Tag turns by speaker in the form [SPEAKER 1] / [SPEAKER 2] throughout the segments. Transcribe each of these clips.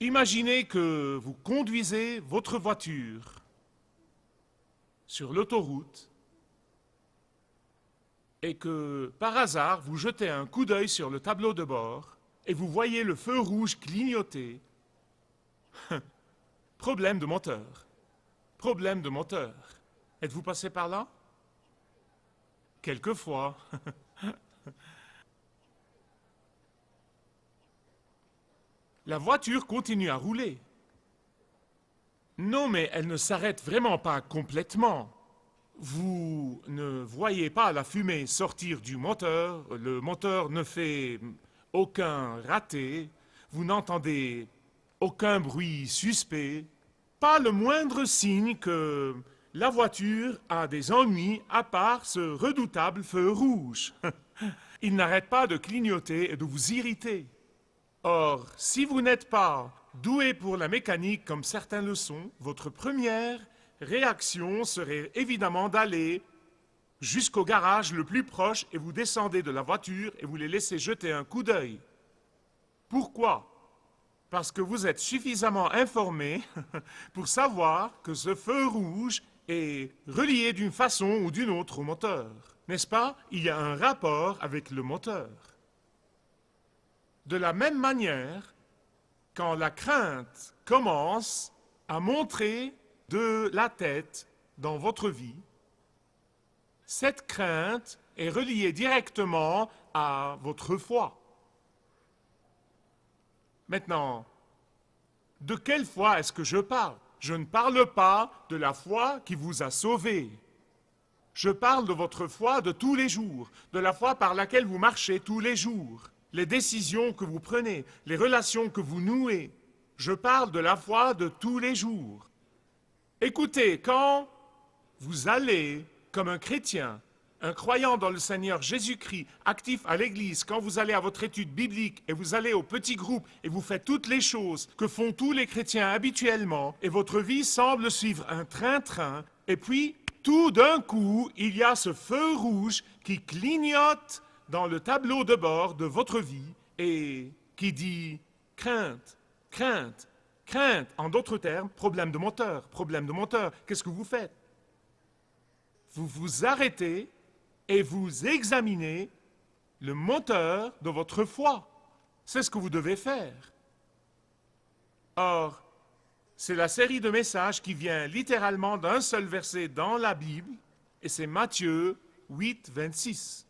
[SPEAKER 1] Imaginez que vous conduisez votre voiture sur l'autoroute et que, par hasard, vous jetez un coup d'œil sur le tableau de bord et vous voyez le feu rouge clignoter. Problème de moteur. Problème de moteur. Êtes-vous passé par là? Quelquefois. La voiture continue à rouler. Non, mais elle ne s'arrête vraiment pas complètement. Vous ne voyez pas la fumée sortir du moteur, le moteur ne fait aucun raté, vous n'entendez aucun bruit suspect, pas le moindre signe que la voiture a des ennuis à part ce redoutable feu rouge. Il n'arrête pas de clignoter et de vous irriter. Or, si vous n'êtes pas doué pour la mécanique comme certains le sont, votre première réaction serait évidemment d'aller jusqu'au garage le plus proche et vous descendez de la voiture et vous les laissez jeter un coup d'œil. Pourquoi? Parce que vous êtes suffisamment informé pour savoir que ce feu rouge est relié d'une façon ou d'une autre au moteur. N'est-ce pas? Il y a un rapport avec le moteur. De la même manière, quand la crainte commence à montrer de la tête dans votre vie, cette crainte est reliée directement à votre foi. Maintenant, de quelle foi est-ce que je parle? Je ne parle pas de la foi qui vous a sauvé. Je parle de votre foi de tous les jours, de la foi par laquelle vous marchez tous les jours, les décisions que vous prenez, les relations que vous nouez. Je parle de la foi de tous les jours. Écoutez, quand vous allez, comme un chrétien, un croyant dans le Seigneur Jésus-Christ, actif à l'Église, quand vous allez à votre étude biblique et vous allez au petit groupe et vous faites toutes les choses que font tous les chrétiens habituellement, et votre vie semble suivre un train-train, et puis, tout d'un coup, il y a ce feu rouge qui clignote dans le tableau de bord de votre vie et qui dit « crainte, crainte, crainte ». En d'autres termes, problème de moteur, problème de moteur. Qu'est-ce que vous faites? Vous vous arrêtez et vous examinez le moteur de votre foi. C'est ce que vous devez faire. Or, c'est la série de messages qui vient littéralement d'un seul verset dans la Bible, et c'est Matthieu 8, 26.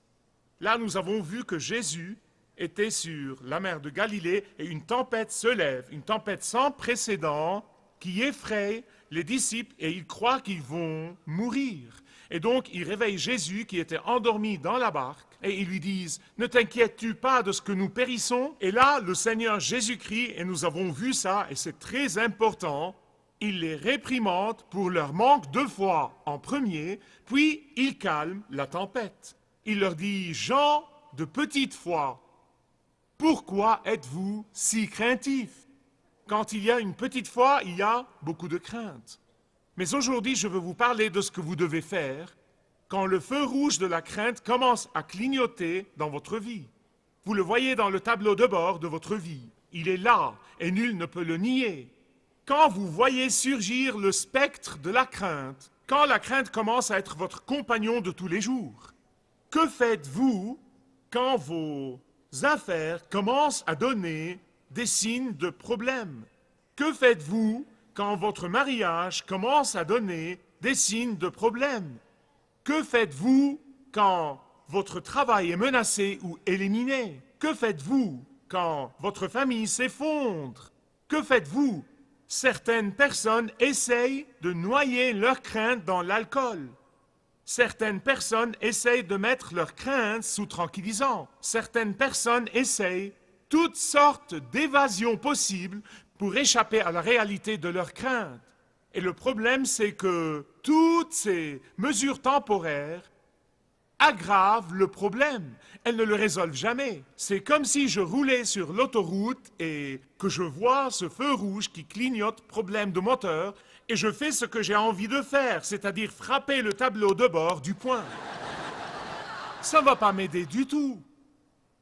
[SPEAKER 1] Là, nous avons vu que Jésus était sur la mer de Galilée et une tempête se lève, une tempête sans précédent qui effraie les disciples et ils croient qu'ils vont mourir. Et donc, ils réveillent Jésus qui était endormi dans la barque et ils lui disent « Ne t'inquiètes-tu pas de ce que nous périssons ?» Et là, le Seigneur Jésus-Christ, et nous avons vu ça, et c'est très important, il les réprimande pour leur manque de foi en premier, puis il calme la tempête. Il leur dit « Gens de petite foi, pourquoi êtes-vous si craintifs ?» Quand il y a une petite foi, il y a beaucoup de crainte. Mais aujourd'hui, je veux vous parler de ce que vous devez faire quand le feu rouge de la crainte commence à clignoter dans votre vie. Vous le voyez dans le tableau de bord de votre vie. Il est là et nul ne peut le nier. Quand vous voyez surgir le spectre de la crainte, quand la crainte commence à être votre compagnon de tous les jours, que faites-vous quand vos affaires commencent à donner des signes de problème? Que faites-vous quand votre mariage commence à donner des signes de problème? Que faites-vous quand votre travail est menacé ou éliminé? Que faites-vous quand votre famille s'effondre? Que faites-vous? Certaines personnes essayent de noyer leurs craintes dans l'alcool. Certaines personnes essayent de mettre leurs craintes sous tranquillisants. Certaines personnes essayent toutes sortes d'évasions possibles pour échapper à la réalité de leurs craintes. Et le problème, c'est que toutes ces mesures temporaires aggravent le problème. Elles ne le résolvent jamais. C'est comme si je roulais sur l'autoroute et que je vois ce feu rouge qui clignote, problème de moteur, et je fais ce que j'ai envie de faire, c'est-à-dire frapper le tableau de bord du poing. Ça ne va pas m'aider du tout.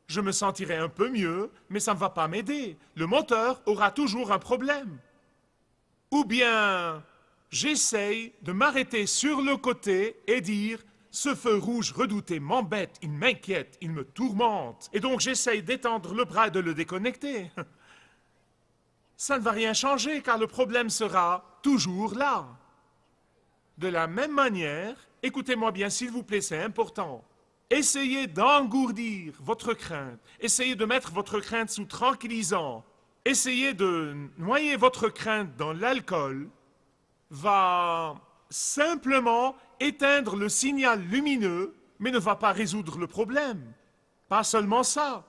[SPEAKER 1] Je me sentirai un peu mieux, mais ça ne va pas m'aider. Le moteur aura toujours un problème. Ou bien, j'essaye de m'arrêter sur le côté et dire « Ce feu rouge redouté m'embête, il m'inquiète, il me tourmente. » Et donc j'essaye d'étendre le bras et de le déconnecter. Ça ne va rien changer car le problème sera toujours là. De la même manière, écoutez-moi bien s'il vous plaît, c'est important. Essayez d'engourdir votre crainte. Essayez de mettre votre crainte sous tranquillisant. Essayez de noyer votre crainte dans l'alcool. Va simplement éteindre le signal lumineux, mais ne va pas résoudre le problème. Pas seulement ça,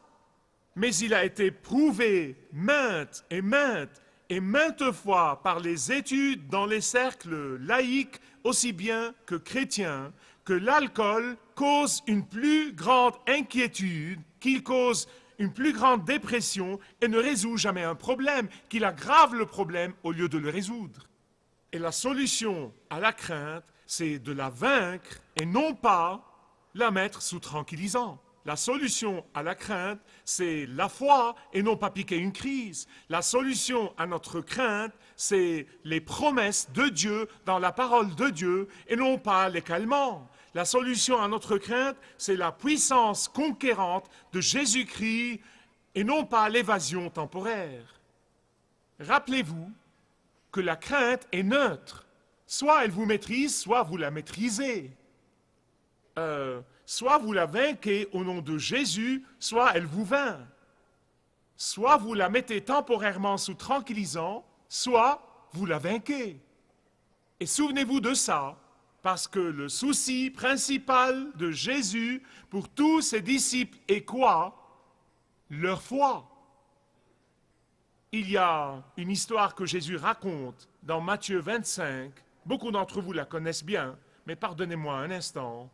[SPEAKER 1] mais il a été prouvé maintes et maintes fois par les études dans les cercles laïques, aussi bien que chrétiens, que l'alcool cause une plus grande inquiétude, qu'il cause une plus grande dépression et ne résout jamais un problème, qu'il aggrave le problème au lieu de le résoudre. Et la solution à la crainte, c'est de la vaincre et non pas la mettre sous tranquillisant. La solution à la crainte, c'est la foi et non pas piquer une crise. La solution à notre crainte, c'est les promesses de Dieu dans la parole de Dieu et non pas les calmants. La solution à notre crainte, c'est la puissance conquérante de Jésus-Christ et non pas l'évasion temporaire. Rappelez-vous que la crainte est neutre. Soit elle vous maîtrise, soit vous la maîtrisez. Soit vous la vainquez au nom de Jésus, soit elle vous vainc. Soit vous la mettez temporairement sous tranquillisant, soit vous la vainquez. Et souvenez-vous de ça, parce que le souci principal de Jésus pour tous ses disciples est quoi? Leur foi. Il y a une histoire que Jésus raconte dans Matthieu 25. Beaucoup d'entre vous la connaissent bien, mais pardonnez-moi un instant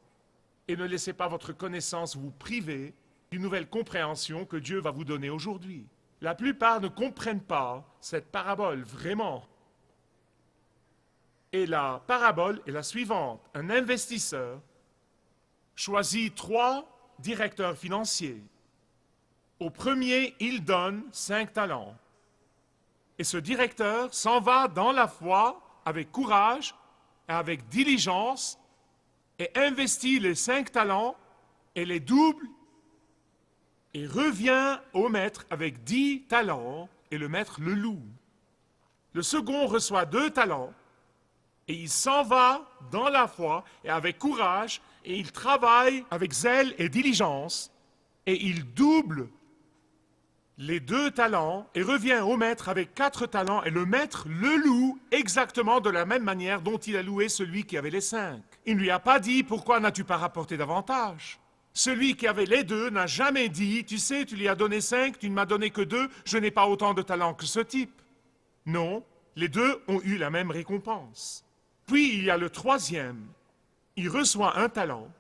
[SPEAKER 1] et ne laissez pas votre connaissance vous priver d'une nouvelle compréhension que Dieu va vous donner aujourd'hui. La plupart ne comprennent pas cette parabole vraiment. Et la parabole est la suivante. Un investisseur choisit 3 directeurs financiers. Au premier, il donne 5 talents. Et ce directeur s'en va dans la foi, avec courage et avec diligence, et investit les 5 talents et les double, et revient au maître avec 10 talents, et le maître le loue. Le second reçoit 2 talents, et il s'en va dans la foi et avec courage, et il travaille avec zèle et diligence, et il double les 2 talents et revient au maître avec 4 talents, et le maître le loue exactement de la même manière dont il a loué celui qui avait les 5. Il ne lui a pas dit « Pourquoi n'as-tu pas rapporté davantage ?» Celui qui avait les 2 n'a jamais dit « Tu sais, tu lui as donné 5, tu ne m'as donné que 2, je n'ai pas autant de talents que ce type. » Non, les 2 ont eu la même récompense. Puis il y a le troisième. Il reçoit 1 talent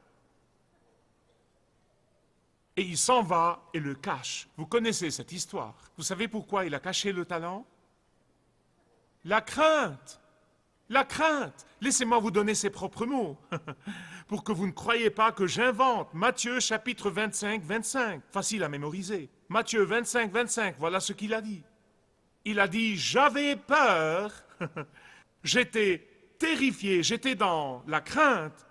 [SPEAKER 1] et il s'en va et le cache. Vous connaissez cette histoire. Vous savez pourquoi il a caché le talent? La crainte. La crainte. Laissez-moi vous donner ses propres mots, pour que vous ne croyiez pas que j'invente. Matthieu chapitre 25, 25. Facile à mémoriser. Matthieu 25, 25, voilà ce qu'il a dit. Il a dit, j'avais peur, j'étais terrifié, j'étais dans la crainte,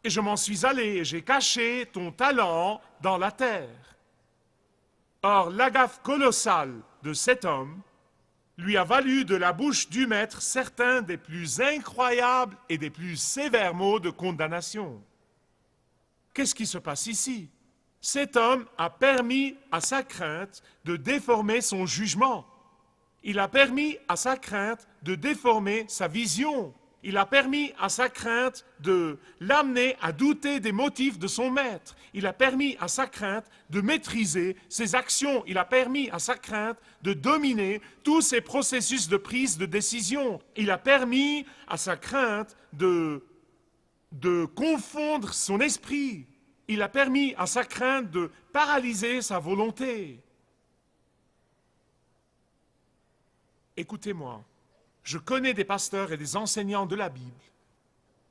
[SPEAKER 1] et je m'en suis allé et j'ai caché ton talent dans la terre. Or, la gaffe colossale de cet homme lui a valu de la bouche du maître certains des plus incroyables et des plus sévères mots de condamnation. Qu'est-ce qui se passe ici? Cet homme a permis à sa crainte de déformer son jugement. Il a permis à sa crainte de déformer sa vision. Il a permis à sa crainte de l'amener à douter des motifs de son maître. Il a permis à sa crainte de maîtriser ses actions. Il a permis à sa crainte de dominer tous ses processus de prise de décision. Il a permis à sa crainte de confondre son esprit. Il a permis à sa crainte de paralyser sa volonté. Écoutez-moi. Je connais des pasteurs et des enseignants de la Bible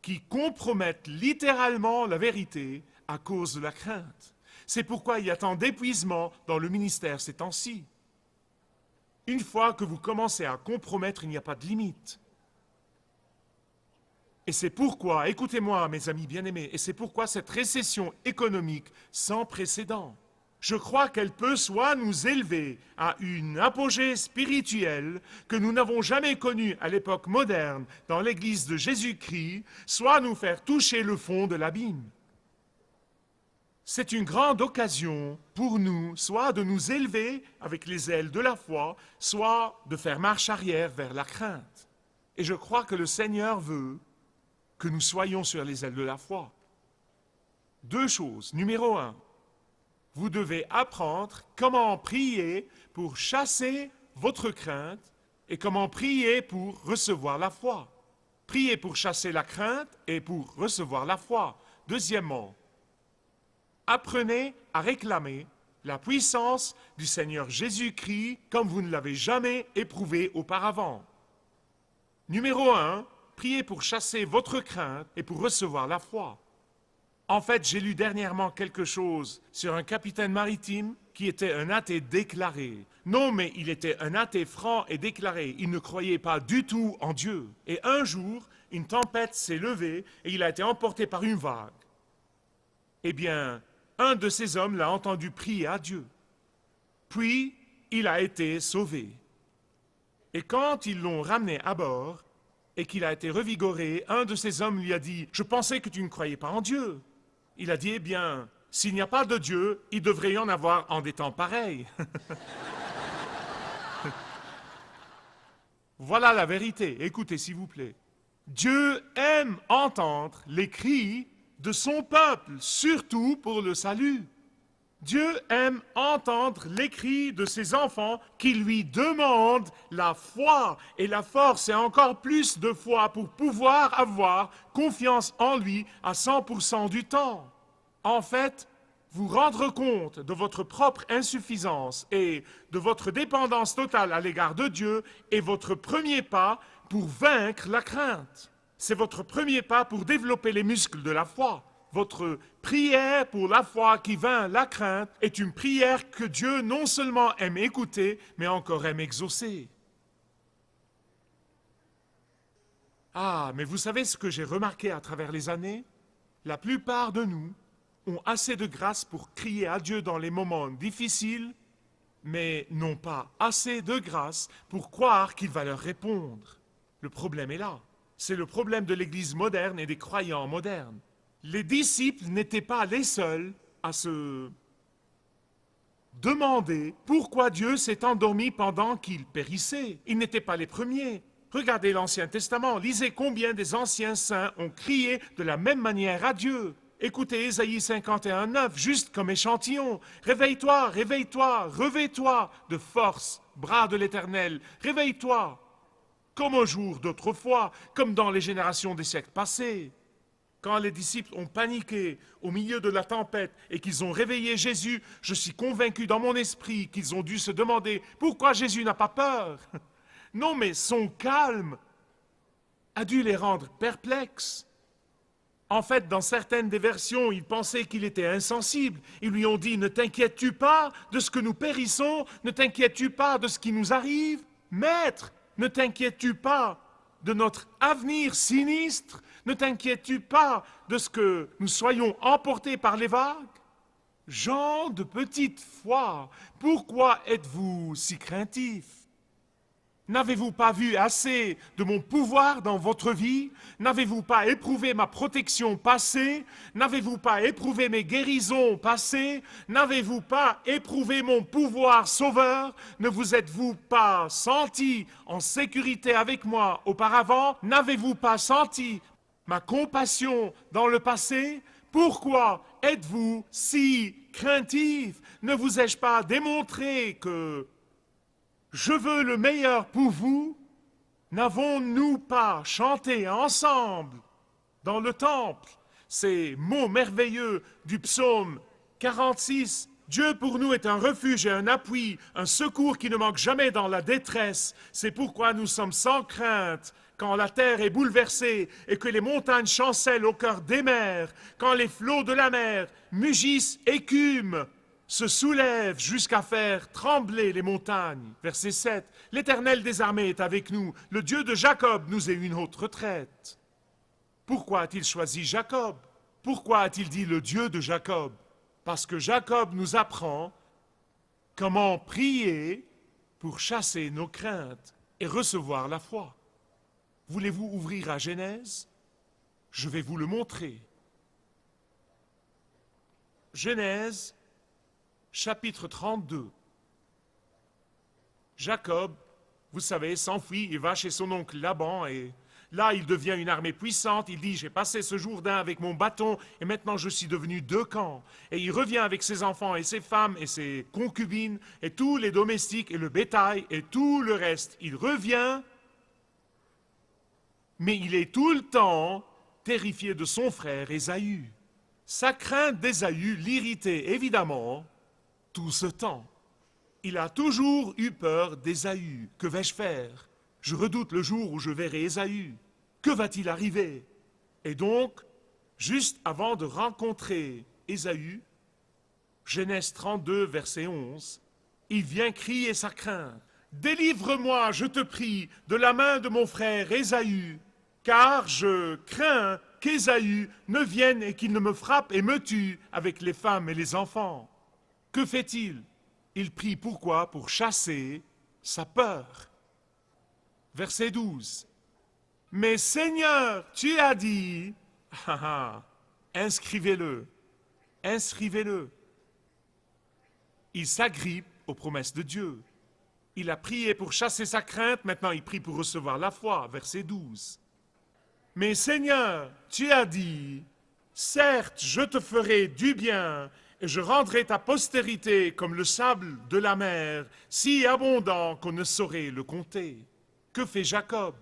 [SPEAKER 1] qui compromettent littéralement la vérité à cause de la crainte. C'est pourquoi il y a tant d'épuisement dans le ministère ces temps-ci. Une fois que vous commencez à compromettre, il n'y a pas de limite. Et c'est pourquoi, écoutez-moi mes amis bien-aimés, et c'est pourquoi cette récession économique sans précédent, je crois qu'elle peut soit nous élever à une apogée spirituelle que nous n'avons jamais connue à l'époque moderne dans l'Église de Jésus-Christ, soit nous faire toucher le fond de l'abîme. C'est une grande occasion pour nous, soit de nous élever avec les ailes de la foi, soit de faire marche arrière vers la crainte. Et je crois que le Seigneur veut que nous soyons sur les ailes de la foi. Deux choses. Numéro 1, vous devez apprendre comment prier pour chasser votre crainte et comment prier pour recevoir la foi. Prier pour chasser la crainte et pour recevoir la foi. Deuxièmement, apprenez à réclamer la puissance du Seigneur Jésus-Christ comme vous ne l'avez jamais éprouvé auparavant. Numéro 1, priez pour chasser votre crainte et pour recevoir la foi. En fait, j'ai lu dernièrement quelque chose sur un capitaine maritime qui était un athée déclaré. Non, mais il était un athée franc et déclaré. Il ne croyait pas du tout en Dieu. Et un jour, une tempête s'est levée et il a été emporté par une vague. Eh bien, un de ces hommes l'a entendu prier à Dieu. Puis, il a été sauvé. Et quand ils l'ont ramené à bord et qu'il a été revigoré, un de ces hommes lui a dit « Je pensais que tu ne croyais pas en Dieu. » Il a dit, eh bien, s'il n'y a pas de Dieu, il devrait y en avoir en des temps pareils. Voilà la vérité. Écoutez, s'il vous plaît. Dieu aime entendre les cris de son peuple, surtout pour le salut. Dieu aime entendre les cris de ses enfants qui lui demandent la foi et la force et encore plus de foi pour pouvoir avoir confiance en lui à 100% du temps. En fait, vous rendre compte de votre propre insuffisance et de votre dépendance totale à l'égard de Dieu est votre premier pas pour vaincre la crainte. C'est votre premier pas pour développer les muscles de la foi. Votre prière pour la foi qui vainc la crainte est une prière que Dieu non seulement aime écouter, mais encore aime exaucer. Ah, mais vous savez ce que j'ai remarqué à travers les années? La plupart de nous ont assez de grâce pour crier à Dieu dans les moments difficiles, mais n'ont pas assez de grâce pour croire qu'il va leur répondre. Le problème est là. C'est le problème de l'Église moderne et des croyants modernes. Les disciples n'étaient pas les seuls à se demander pourquoi Dieu s'est endormi pendant qu'ils périssaient. Ils n'étaient pas les premiers. Regardez l'Ancien Testament, lisez combien des anciens saints ont crié de la même manière à Dieu. Écoutez Ésaïe 51:9, juste comme échantillon. Réveille-toi, réveille-toi, revêt-toi de force, bras de l'Éternel. Réveille-toi, comme au jour d'autrefois, comme dans les générations des siècles passés. Quand les disciples ont paniqué au milieu de la tempête et qu'ils ont réveillé Jésus, je suis convaincu dans mon esprit qu'ils ont dû se demander pourquoi Jésus n'a pas peur. Non, mais son calme a dû les rendre perplexes. En fait, dans certaines des versions, ils pensaient qu'il était insensible. Ils lui ont dit « Ne t'inquiètes-tu pas de ce que nous périssons? Ne t'inquiètes-tu pas de ce qui nous arrive? Maître, ne t'inquiètes-tu pas de notre avenir sinistre? Ne t'inquiètes-tu pas de ce que nous soyons emportés par les vagues? Gens de petite foi, pourquoi êtes-vous si craintifs? N'avez-vous pas vu assez de mon pouvoir dans votre vie? N'avez-vous pas éprouvé ma protection passée? N'avez-vous pas éprouvé mes guérisons passées? N'avez-vous pas éprouvé mon pouvoir sauveur? Ne vous êtes-vous pas senti en sécurité avec moi auparavant? N'avez-vous pas senti ma compassion dans le passé? Pourquoi êtes-vous si craintifs? Ne vous ai-je pas démontré que je veux le meilleur pour vous? N'avons-nous pas chanté ensemble dans le temple ces mots merveilleux du psaume 46? Dieu pour nous est un refuge et un appui, un secours qui ne manque jamais dans la détresse. C'est pourquoi nous sommes sans crainte quand la terre est bouleversée et que les montagnes chancellent au cœur des mers, quand les flots de la mer mugissent, écument, se soulèvent jusqu'à faire trembler les montagnes. Verset 7. L'Éternel des armées est avec nous. Le Dieu de Jacob nous est une haute retraite. Pourquoi a-t-il choisi Jacob? Pourquoi a-t-il dit le Dieu de Jacob? Parce que Jacob nous apprend comment prier pour chasser nos craintes et recevoir la foi. Voulez-vous ouvrir à Genèse? Je vais vous le montrer. Genèse, chapitre 32. Jacob, vous savez, s'enfuit, il va chez son oncle Laban et là il devient une armée puissante. Il dit, j'ai passé ce Jourdain avec mon bâton et maintenant je suis devenu 2 camps. Et il revient avec ses enfants et ses femmes et ses concubines et tous les domestiques et le bétail et tout le reste. Il revient, mais il est tout le temps terrifié de son frère Ésaü. Sa crainte d'Ésaü l'irritait évidemment tout ce temps. Il a toujours eu peur d'Ésaü. Que vais-je faire? Je redoute le jour où je verrai Ésaü. Que va-t-il arriver? Et donc, juste avant de rencontrer Ésaü, Genèse 32, verset 11, il vient crier sa crainte. Délivre-moi, je te prie, de la main de mon frère Ésaü, car je crains qu'Ésaü ne vienne et qu'il ne me frappe et me tue avec les femmes et les enfants. Que fait-il? Il prie pourquoi? Pour chasser sa peur. Verset 12. Mais Seigneur, tu as dit, inscrivez-le, inscrivez-le. Il s'agrippe aux promesses de Dieu. Il a prié pour chasser sa crainte, maintenant il prie pour recevoir la foi. Verset 12. Mais Seigneur, tu as dit, certes, je te ferai du bien et je rendrai ta postérité comme le sable de la mer, si abondant qu'on ne saurait le compter. Que fait Jacob?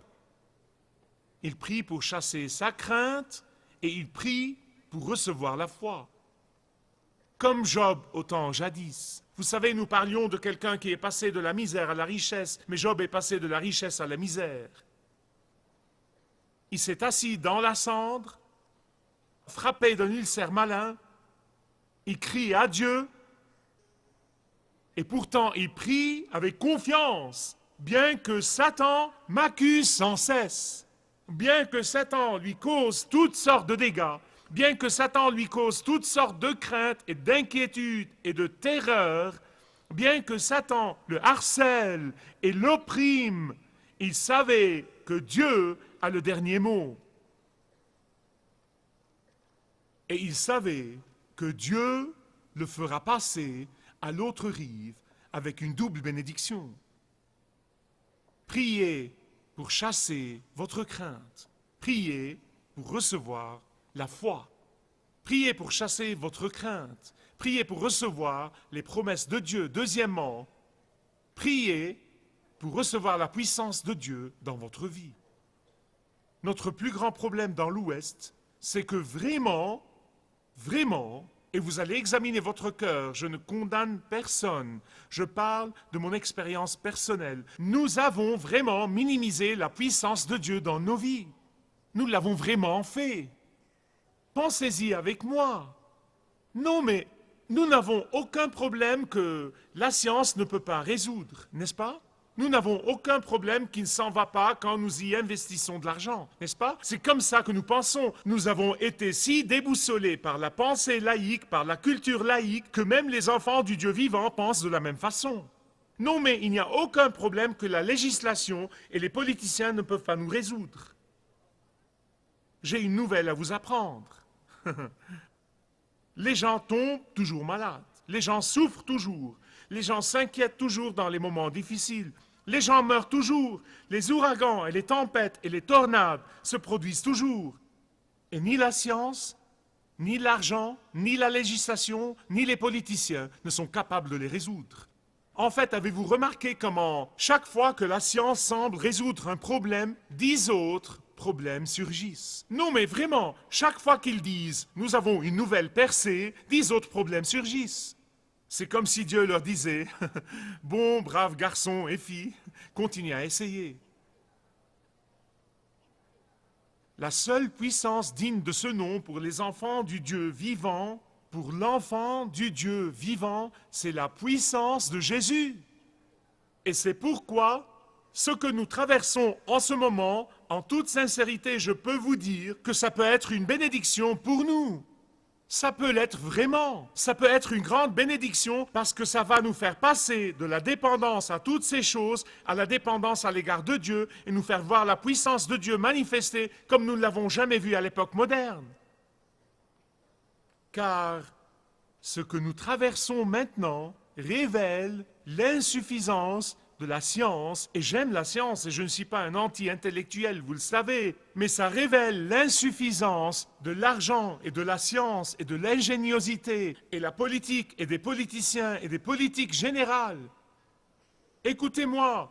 [SPEAKER 1] Il prie pour chasser sa crainte et il prie pour recevoir la foi. Comme Job au temps jadis. Vous savez, nous parlions de quelqu'un qui est passé de la misère à la richesse, mais Job est passé de la richesse à la misère. Il s'est assis dans la cendre, frappé d'un ulcère malin, il crie à Dieu, et pourtant il prie avec confiance, bien que Satan m'accuse sans cesse, bien que Satan lui cause toutes sortes de dégâts, bien que Satan lui cause toutes sortes de craintes et d'inquiétudes et de terreurs, bien que Satan le harcèle et l'opprime, il savait que Dieu a le dernier mot. Et il savait que Dieu le fera passer à l'autre rive avec une double bénédiction. Priez pour chasser votre crainte. Priez pour recevoir la foi. Priez pour chasser votre crainte. Priez pour recevoir les promesses de Dieu. Deuxièmement, priez pour recevoir la puissance de Dieu dans votre vie. Notre plus grand problème dans l'Ouest, c'est que vraiment, et vous allez examiner votre cœur, je ne condamne personne, je parle de mon expérience personnelle. Nous avons vraiment minimisé la puissance de Dieu dans nos vies. Nous l'avons vraiment fait. Pensez-y avec moi. Non, mais nous n'avons aucun problème que la science ne peut pas résoudre, n'est-ce pas? Nous n'avons aucun problème qui ne s'en va pas quand nous y investissons de l'argent, n'est-ce pas? C'est comme ça que nous pensons. Nous avons été si déboussolés par la pensée laïque, par la culture laïque, que même les enfants du Dieu vivant pensent de la même façon. Non, mais il n'y a aucun problème que la législation et les politiciens ne peuvent pas nous résoudre. J'ai une nouvelle à vous apprendre. Les gens tombent toujours malades. Les gens souffrent toujours. Les gens s'inquiètent toujours dans les moments difficiles. Les gens meurent toujours. Les ouragans et les tempêtes et les tornades se produisent toujours. Et ni la science, ni l'argent, ni la législation, ni les politiciens ne sont capables de les résoudre. En fait, avez-vous remarqué comment, chaque fois que la science semble résoudre un problème, 10 autres problèmes surgissent? Non, mais vraiment, chaque fois qu'ils disent « nous avons une nouvelle percée », 10 autres problèmes surgissent. C'est comme si Dieu leur disait « bon, braves garçons et filles, continuez à essayer ». La seule puissance digne de ce nom pour les enfants du Dieu vivant, pour l'enfant du Dieu vivant, c'est la puissance de Jésus. Et c'est pourquoi ce que nous traversons en ce moment, en toute sincérité, je peux vous dire que ça peut être une bénédiction pour nous. Ça peut l'être vraiment. Ça peut être une grande bénédiction parce que ça va nous faire passer de la dépendance à toutes ces choses à la dépendance à l'égard de Dieu et nous faire voir la puissance de Dieu manifestée comme nous ne l'avons jamais vue à l'époque moderne. Car ce que nous traversons maintenant révèle l'insuffisance de la science, et j'aime la science et je ne suis pas un anti-intellectuel, vous le savez, mais ça révèle l'insuffisance de l'argent et de la science et de l'ingéniosité et la politique et des politiciens et des politiques générales. Écoutez-moi,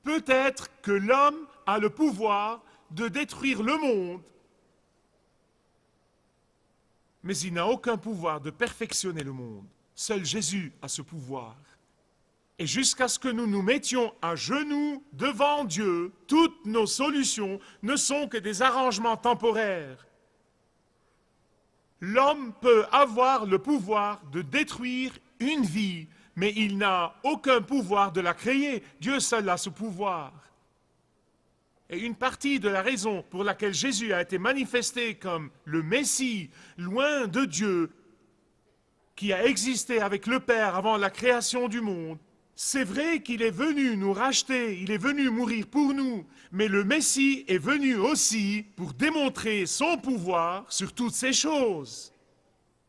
[SPEAKER 1] peut-être que l'homme a le pouvoir de détruire le monde, mais il n'a aucun pouvoir de perfectionner le monde. Seul Jésus a ce pouvoir. Et jusqu'à ce que nous nous mettions à genoux devant Dieu, toutes nos solutions ne sont que des arrangements temporaires. L'homme peut avoir le pouvoir de détruire une vie, mais il n'a aucun pouvoir de la créer. Dieu seul a ce pouvoir. Et une partie de la raison pour laquelle Jésus a été manifesté comme le Messie, loin de Dieu, qui a existé avec le Père avant la création du monde, c'est vrai qu'il est venu nous racheter, il est venu mourir pour nous, mais le Messie est venu aussi pour démontrer son pouvoir sur toutes ces choses.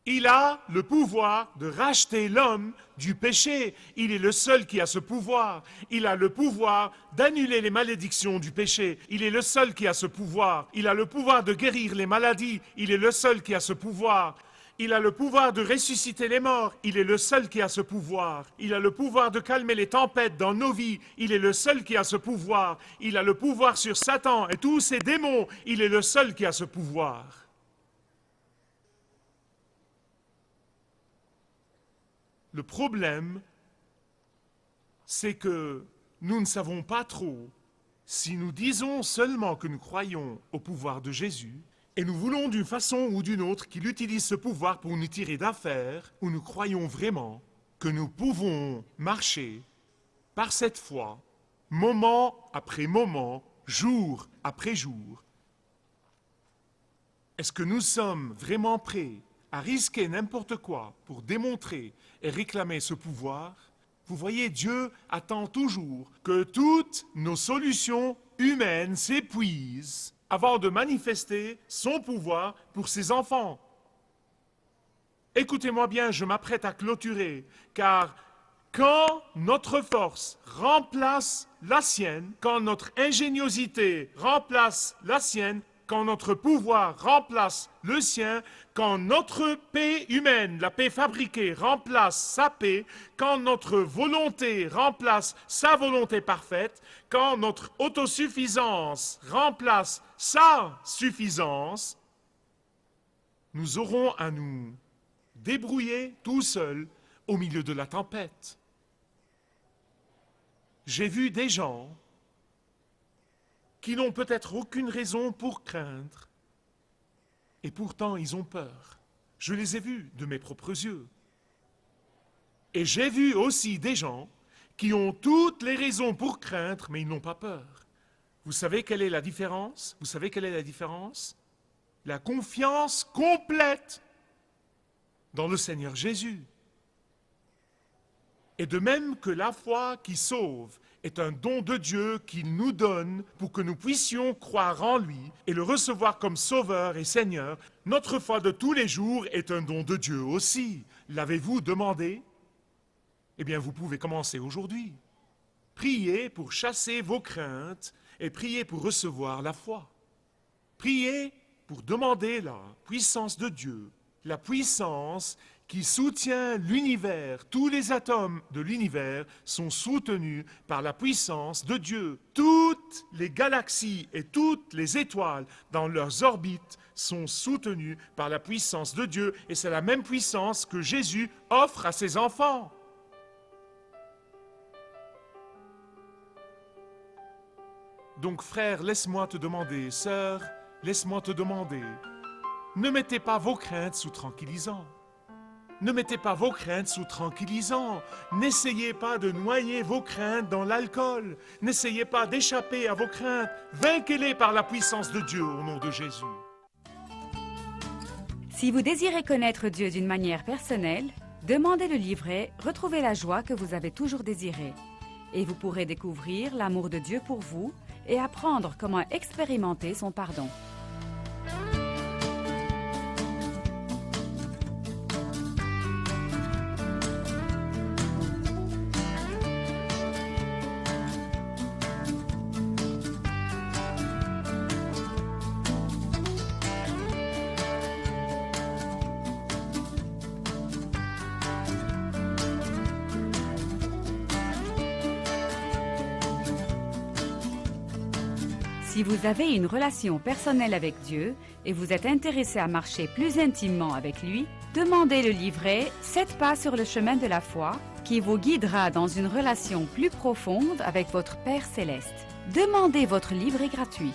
[SPEAKER 1] Il a le pouvoir de racheter l'homme du péché. Il est le seul qui a ce pouvoir. Il a le pouvoir d'annuler les malédictions du péché. Il est le seul qui a ce pouvoir. Il a le pouvoir de guérir les maladies. Il est le seul qui a ce pouvoir. Il a le pouvoir de ressusciter les morts. Il est le seul qui a ce pouvoir. Il a le pouvoir de calmer les tempêtes dans nos vies. Il est le seul qui a ce pouvoir. Il a le pouvoir sur Satan et tous ses démons. Il est le seul qui a ce pouvoir. Le problème, c'est que nous ne savons pas trop si nous disons seulement que nous croyons au pouvoir de Jésus et nous voulons d'une façon ou d'une autre qu'il utilise ce pouvoir pour nous tirer d'affaire, ou nous croyons vraiment que nous pouvons marcher par cette foi, moment après moment, jour après jour. Est-ce que nous sommes vraiment prêts à risquer n'importe quoi pour démontrer et réclamer ce pouvoir? Vous voyez, Dieu attend toujours que toutes nos solutions humaines s'épuisent avant de manifester son pouvoir pour ses enfants. Écoutez-moi bien, je m'apprête à clôturer, car quand notre force remplace la sienne, quand notre ingéniosité remplace la sienne, quand notre pouvoir remplace le sien, quand notre paix humaine, la paix fabriquée, remplace sa paix, quand notre volonté remplace sa volonté parfaite, quand notre autosuffisance remplace sa suffisance, nous aurons à nous débrouiller tout seuls au milieu de la tempête. J'ai vu des gens qui n'ont peut-être aucune raison pour craindre, et pourtant ils ont peur. Je les ai vus de mes propres yeux. Et j'ai vu aussi des gens qui ont toutes les raisons pour craindre, mais ils n'ont pas peur. Vous savez quelle est la différence? Vous savez quelle est la différence? La confiance complète dans le Seigneur Jésus. Et de même que la foi qui sauve est un don de Dieu qu'il nous donne pour que nous puissions croire en lui et le recevoir comme Sauveur et Seigneur, notre foi de tous les jours est un don de Dieu aussi. L'avez-vous demandé? Eh bien, vous pouvez commencer aujourd'hui. Priez pour chasser vos craintes et priez pour recevoir la foi. Priez pour demander la puissance de Dieu, la puissance qui soutient l'univers. Tous les atomes de l'univers sont soutenus par la puissance de Dieu. Toutes les galaxies et toutes les étoiles dans leurs orbites sont soutenues par la puissance de Dieu. Et c'est la même puissance que Jésus offre à ses enfants. Donc frère, laisse-moi te demander, sœur, laisse-moi te demander, ne mettez pas vos craintes sous tranquillisant. Ne mettez pas vos craintes sous tranquillisant. N'essayez pas de noyer vos craintes dans l'alcool. N'essayez pas d'échapper à vos craintes. Vainquez-les par la puissance de Dieu au nom de Jésus.
[SPEAKER 2] Si vous désirez connaître Dieu d'une manière personnelle, demandez le livret « Retrouvez la joie que vous avez toujours désirée » et vous pourrez découvrir l'amour de Dieu pour vous et apprendre comment expérimenter son pardon. Si vous avez une relation personnelle avec Dieu et vous êtes intéressé à marcher plus intimement avec lui, demandez le livret « 7 pas sur le chemin de la foi » qui vous guidera dans une relation plus profonde avec votre Père Céleste. Demandez votre livret gratuit.